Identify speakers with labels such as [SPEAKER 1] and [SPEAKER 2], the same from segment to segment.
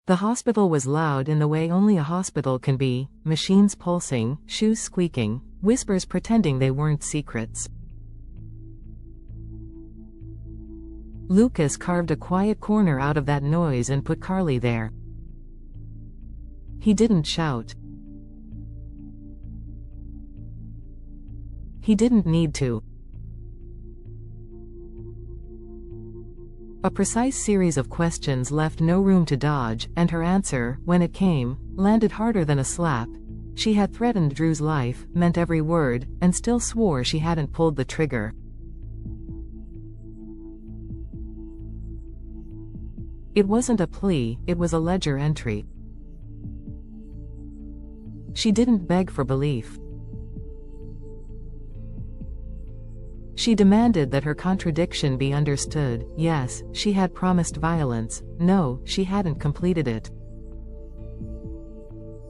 [SPEAKER 1] The hospital was loud in the way only a hospital can be, machines pulsing, shoes squeaking, whispers pretending they weren't secrets. Lucas carved a quiet corner out of that noise and put Carly there. He didn't shout. He didn't need to. A precise series of questions left no room to dodge, and her answer, when it came, landed harder than a slap. She had threatened Drew's life, meant every word, and still swore she hadn't pulled the trigger. It wasn't a plea, it was a ledger entry. She didn't beg for belief. She demanded that her contradiction be understood. Yes, she had promised violence. No, she hadn't completed it.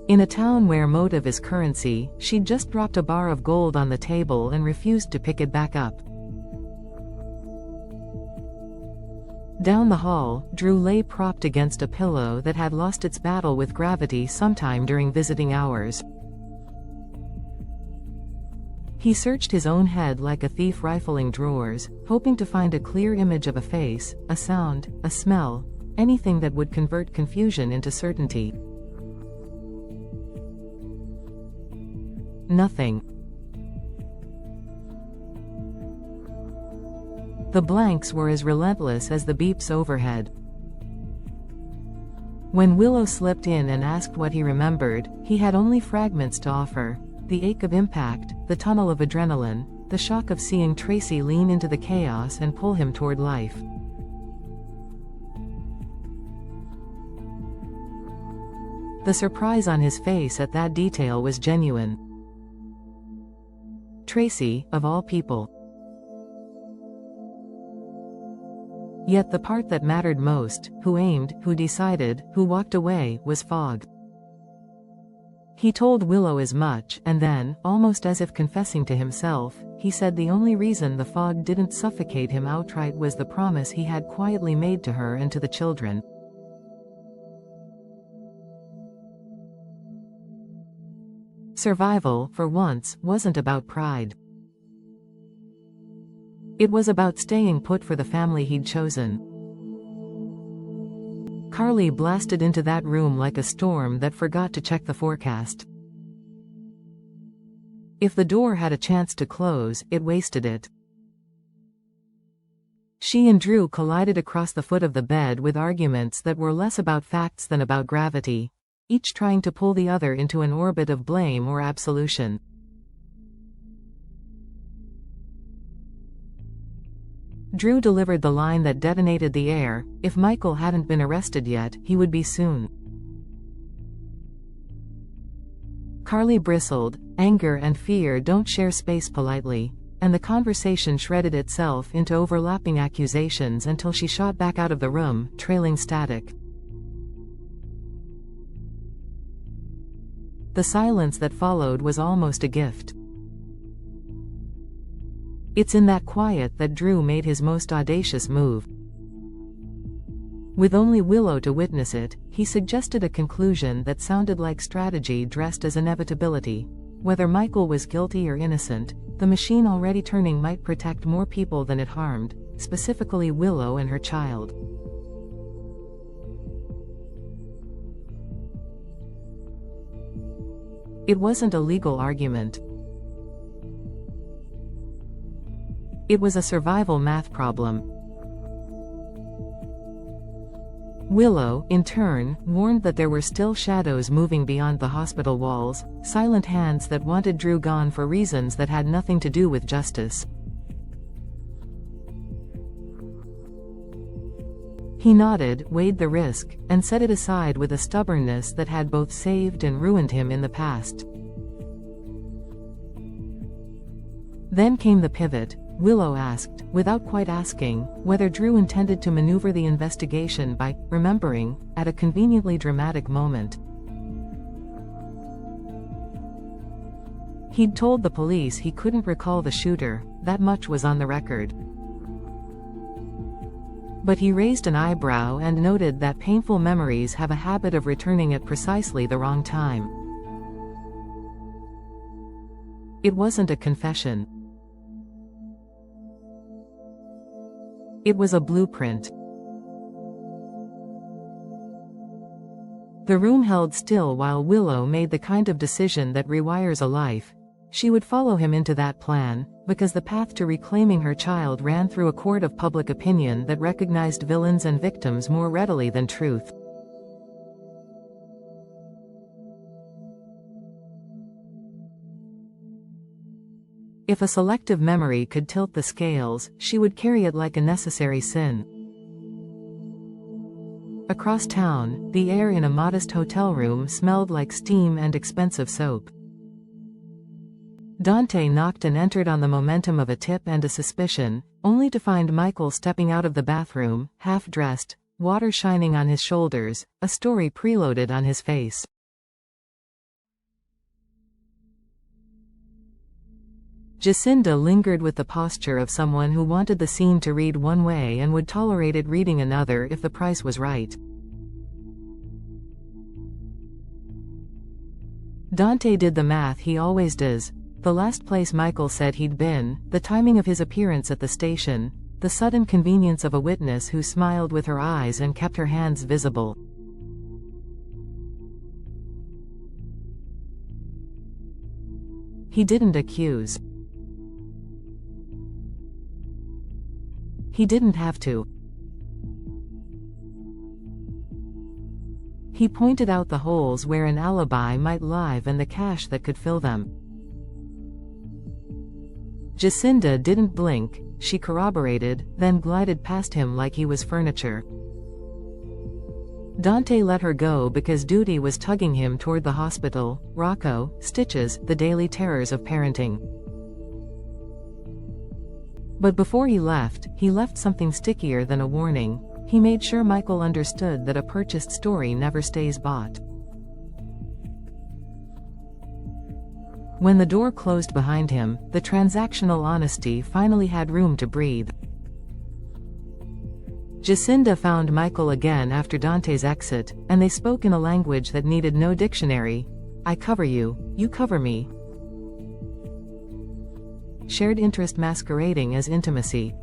[SPEAKER 1] In a town where motive is currency, she'd just dropped a bar of gold on the table and refused to pick it back up. Down the hall, Drew lay propped against a pillow that had lost its battle with gravity sometime during visiting hours. He searched his own head like a thief rifling drawers, hoping to find a clear image of a face, a sound, a smell, anything that would convert confusion into certainty. Nothing. The blanks were as relentless as the beeps overhead. When Willow slipped in and asked what he remembered, he had only fragments to offer. The ache of impact, the tunnel of adrenaline, the shock of seeing Tracy lean into the chaos and pull him toward life. The surprise on his face at that detail was genuine. Tracy, of all people. Yet the part that mattered most, who aimed, who decided, who walked away, was Fogg. He told Willow as much, and then, almost as if confessing to himself, he said the only reason the fog didn't suffocate him outright was the promise he had quietly made to her and to the children. Survival, for once, wasn't about pride. It was about staying put for the family he'd chosen. Carly blasted into that room like a storm that forgot to check the forecast. If the door had a chance to close, it wasted it. She and Drew collided across the foot of the bed with arguments that were less about facts than about gravity, each trying to pull the other into an orbit of blame or absolution. Drew delivered the line that detonated the air: if Michael hadn't been arrested yet, he would be soon. Carly bristled. Anger and fear don't share space politely, and the conversation shredded itself into overlapping accusations until she shot back out of the room, trailing static. The silence that followed was almost a gift. It's in that quiet that Drew made his most audacious move. With only Willow to witness it, he suggested a conclusion that sounded like strategy dressed as inevitability. Whether Michael was guilty or innocent, the machine already turning might protect more people than it harmed, specifically Willow and her child. It wasn't a legal argument. It was a survival math problem. Willow, in turn, warned that there were still shadows moving beyond the hospital walls, silent hands that wanted Drew gone for reasons that had nothing to do with justice. He nodded, weighed the risk, and set it aside with a stubbornness that had both saved and ruined him in the past. Then came the pivot. Willow asked, without quite asking, whether Drew intended to maneuver the investigation by remembering at a conveniently dramatic moment. He'd told the police he couldn't recall the shooter, that much was on the record. But he raised an eyebrow and noted that painful memories have a habit of returning at precisely the wrong time. It wasn't a confession. It was a blueprint. The room held still while Willow made the kind of decision that rewires a life. She would follow him into that plan, because the path to reclaiming her child ran through a court of public opinion that recognized villains and victims more readily than truth. If a selective memory could tilt the scales, she would carry it like a necessary sin. Across town, the air in a modest hotel room smelled like steam and expensive soap. Dante knocked and entered on the momentum of a tip and a suspicion, only to find Michael stepping out of the bathroom, half-dressed, water shining on his shoulders, a story preloaded on his face. Jacinda lingered with the posture of someone who wanted the scene to read one way and would tolerate it reading another if the price was right. Dante did the math he always does. The last place Michael said he'd been, the timing of his appearance at the station, the sudden convenience of a witness who smiled with her eyes and kept her hands visible. He didn't accuse. He didn't have to. He pointed out the holes where an alibi might lie and the cash that could fill them. Jacinda didn't blink, she corroborated, then glided past him like he was furniture. Dante let her go because duty was tugging him toward the hospital, Rocco, stitches, the daily terrors of parenting. But before he left something stickier than a warning. He made sure Michael understood that a purchased story never stays bought. When the door closed behind him, the transactional honesty finally had room to breathe. Jacinda found Michael again after Dante's exit, and they spoke in a language that needed no dictionary. I cover you, you cover me. Shared interest masquerading as intimacy.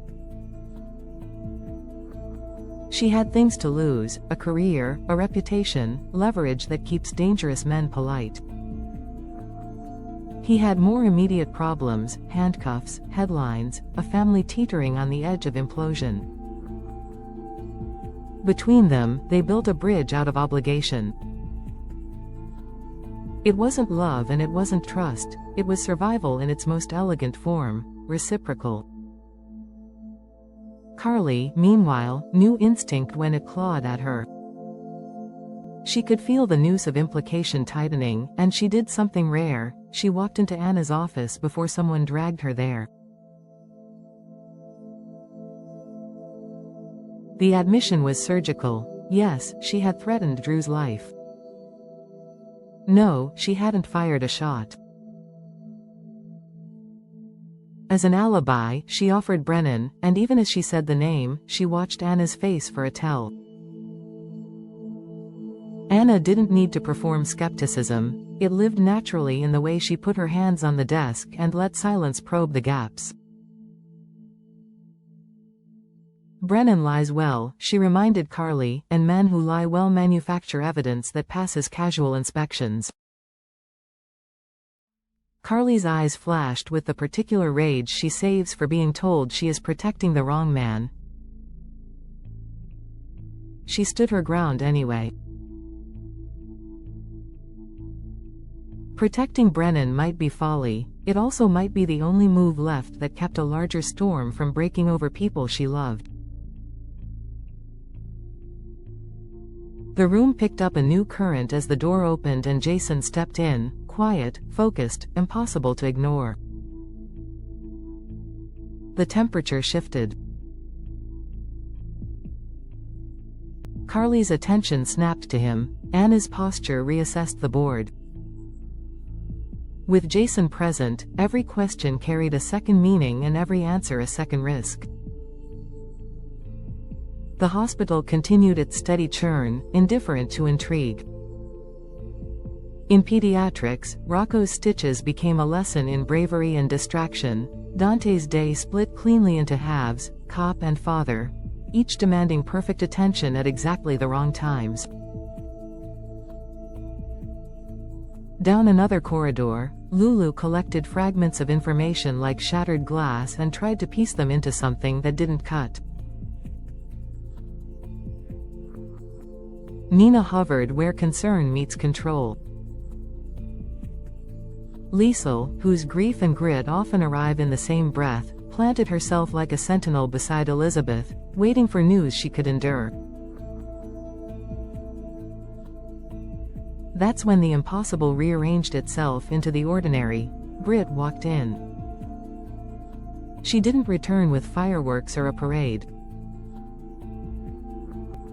[SPEAKER 1] She had things to lose, a career, a reputation, leverage that keeps dangerous men polite. He had more immediate problems, handcuffs, headlines, a family teetering on the edge of implosion. Between them, they built a bridge out of obligation. It wasn't love and it wasn't trust, it was survival in its most elegant form, reciprocal. Carly, meanwhile, knew instinct when it clawed at her. She could feel the noose of implication tightening, and she did something rare. She walked into Anna's office before someone dragged her there. The admission was surgical. Yes, she had threatened Drew's life. No, she hadn't fired a shot. As an alibi, she offered Brennan, and even as she said the name, she watched Anna's face for a tell. Anna didn't need to perform skepticism, it lived naturally in the way she put her hands on the desk and let silence probe the gaps. Brennan lies well, she reminded Carly, and men who lie well manufacture evidence that passes casual inspections. Carly's eyes flashed with the particular rage she saves for being told she is protecting the wrong man. She stood her ground anyway. Protecting Brennan might be folly, it also might be the only move left that kept a larger storm from breaking over people she loved. The room picked up a new current as the door opened and Jason stepped in, quiet, focused, impossible to ignore. The temperature shifted. Carly's attention snapped to him. Anna's posture reassessed the board. With Jason present, every question carried a second meaning and every answer a second risk. The hospital continued its steady churn, indifferent to intrigue. In pediatrics, Rocco's stitches became a lesson in bravery and distraction. Dante's day split cleanly into halves, cop and father, each demanding perfect attention at exactly the wrong times. Down another corridor, Lulu collected fragments of information like shattered glass and tried to piece them into something that didn't cut. Nina hovered where concern meets control. Liesel, whose grief and grit often arrive in the same breath, planted herself like a sentinel beside Elizabeth, waiting for news she could endure. That's when the impossible rearranged itself into the ordinary. Britt walked in. She didn't return with fireworks or a parade.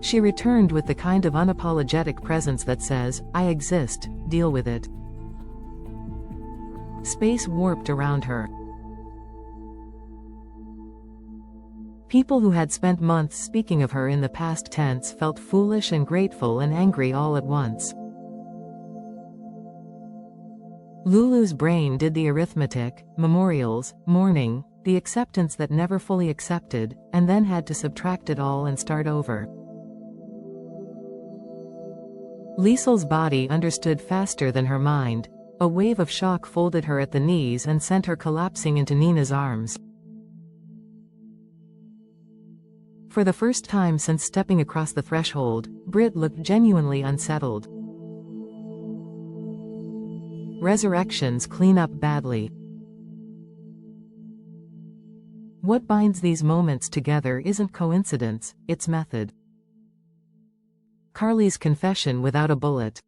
[SPEAKER 1] She returned with the kind of unapologetic presence that says, "I exist, deal with it." Space warped around her. People who had spent months speaking of her in the past tense felt foolish and grateful and angry all at once. Lulu's brain did the arithmetic, memorials, mourning, the acceptance that never fully accepted, and then had to subtract it all and start over. Liesel's body understood faster than her mind. A wave of shock folded her at the knees and sent her collapsing into Nina's arms. For the first time since stepping across the threshold, Britt looked genuinely unsettled. Resurrections clean up badly. What binds these moments together isn't coincidence, it's method. Carly's confession without a bullet.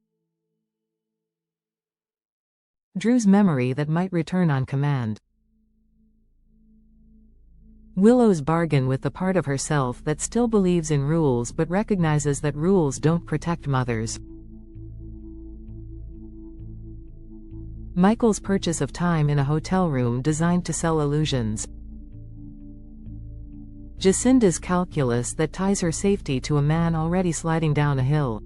[SPEAKER 1] Drew's memory that might return on command. Willow's bargain with the part of herself that still believes in rules but recognizes that rules don't protect mothers. Michael's purchase of time in a hotel room designed to sell illusions. Jacinda's calculus that ties her safety to a man already sliding down a hill.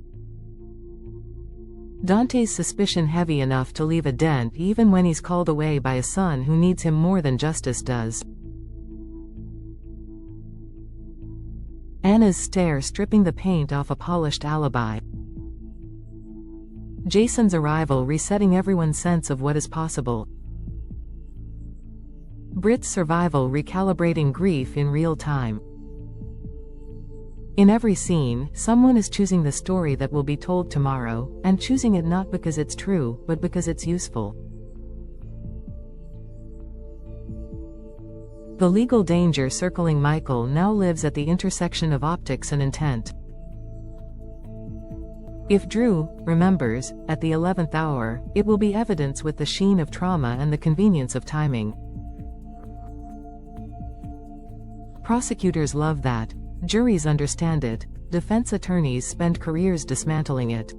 [SPEAKER 1] Dante's suspicion heavy enough to leave a dent even when he's called away by a son who needs him more than justice does. Anna's stare stripping the paint off a polished alibi. Jason's arrival resetting everyone's sense of what is possible. Britt's survival recalibrating grief in real time. In every scene, someone is choosing the story that will be told tomorrow, and choosing it not because it's true, but because it's useful. The legal danger circling Michael now lives at the intersection of optics and intent. If Drew remembers, at the 11th hour, it will be evidence with the sheen of trauma and the convenience of timing. Prosecutors love that. Juries understand it. Defense attorneys spend careers dismantling it.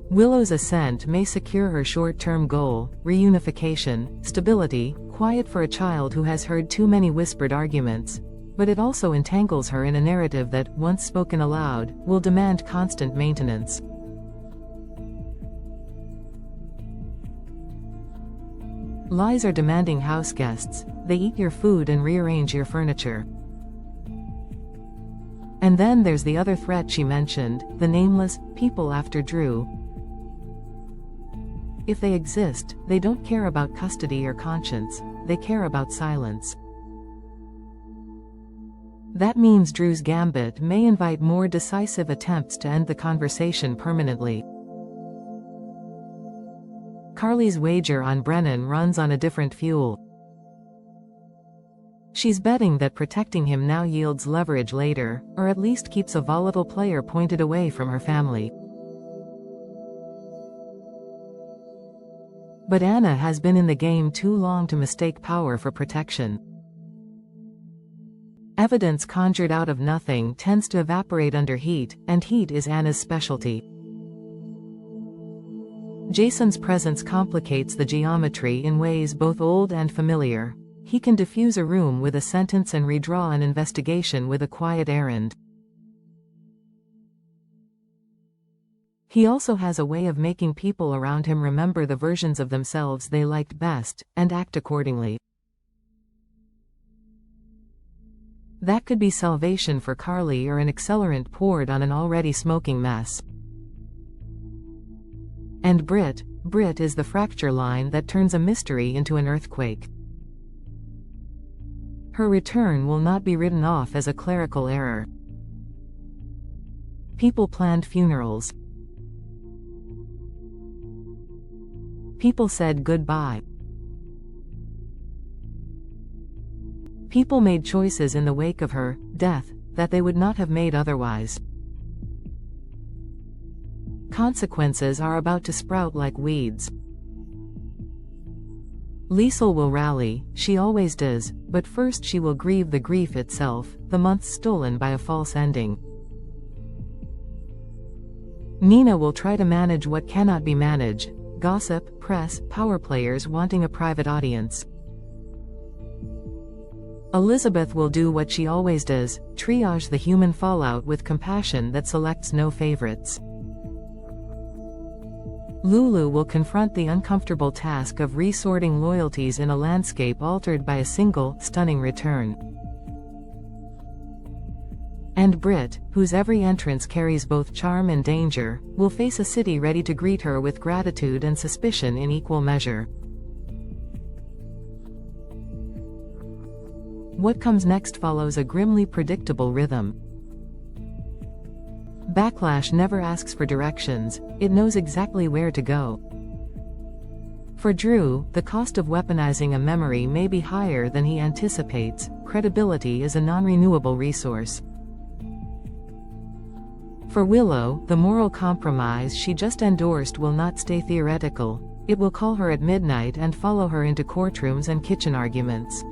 [SPEAKER 1] Willow's ascent may secure her short-term goal, reunification, stability, quiet for a child who has heard too many whispered arguments, but it also entangles her in a narrative that, once spoken aloud, will demand constant maintenance. Lies are demanding house guests. They eat your food and rearrange your furniture. And then there's the other threat she mentioned, the nameless people after Drew. If they exist, they don't care about custody or conscience, they care about silence. That means Drew's gambit may invite more decisive attempts to end the conversation permanently. Carly's wager on Brennan runs on a different fuel. She's betting that protecting him now yields leverage later, or at least keeps a volatile player pointed away from her family. But Anna has been in the game too long to mistake power for protection. Evidence conjured out of nothing tends to evaporate under heat, and heat is Anna's specialty. Jason's presence complicates the geometry in ways both old and familiar. he can diffuse a room with a sentence and redraw an investigation with a quiet errand. He also has a way of making people around him remember the versions of themselves they liked best, and act accordingly. That could be salvation for Carly or an accelerant poured on an already smoking mess. And Brit is the fracture line that turns a mystery into an earthquake. Her return will not be written off as a clerical error. People planned funerals. People said goodbye. People made choices in the wake of her death that they would not have made otherwise. Consequences are about to sprout like weeds. Liesel will rally, she always does, but first she will grieve the grief itself, the months stolen by a false ending. Nina will try to manage what cannot be managed: gossip, press, power players wanting a private audience. Elizabeth will do what she always does, triage the human fallout with compassion that selects no favorites. Lulu will confront the uncomfortable task of resorting loyalties in a landscape altered by a single, stunning return. And Brit, whose every entrance carries both charm and danger, will face a city ready to greet her with gratitude and suspicion in equal measure. What comes next follows a grimly predictable rhythm. Backlash never asks for directions, it knows exactly where to go. For Drew, the cost of weaponizing a memory may be higher than he anticipates. Credibility is a non-renewable resource. For Willow, the moral compromise she just endorsed will not stay theoretical. It will call her at midnight and follow her into courtrooms and kitchen arguments.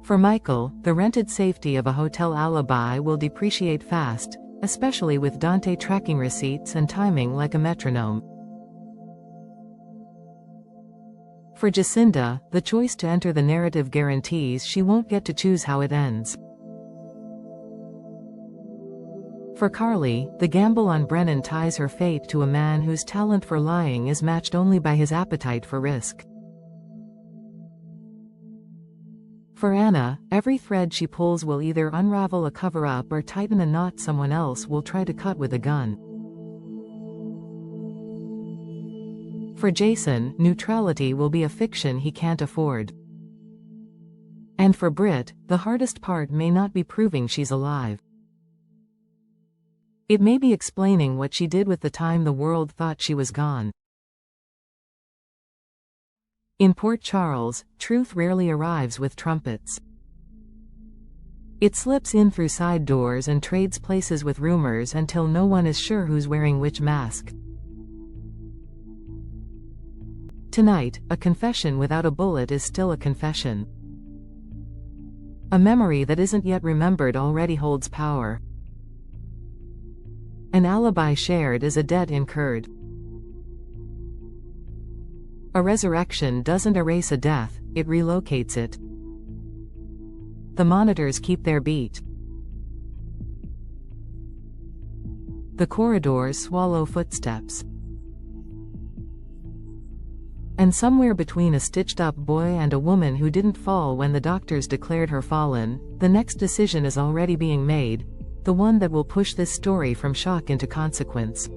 [SPEAKER 1] For Michael, the rented safety of a hotel alibi will depreciate fast, especially with Dante tracking receipts and timing like a metronome. For Jacinda, the choice to enter the narrative guarantees she won't get to choose how it ends. For Carly, the gamble on Brennan ties her fate to a man whose talent for lying is matched only by his appetite for risk. For Anna, every thread she pulls will either unravel a cover-up or tighten a knot someone else will try to cut with a gun. For Jason, neutrality will be a fiction he can't afford. And for Brit, the hardest part may not be proving she's alive. It may be explaining what she did with the time the world thought she was gone. In Port Charles, truth rarely arrives with trumpets. It slips in through side doors and trades places with rumors until no one is sure who's wearing which mask. Tonight, a confession without a bullet is still a confession. A memory that isn't yet remembered already holds power. An alibi shared is a debt incurred. A resurrection doesn't erase a death, it relocates it. The monitors keep their beat. The corridors swallow footsteps. And somewhere between a stitched-up boy and a woman who didn't fall when the doctors declared her fallen, the next decision is already being made, the one that will push this story from shock into consequence.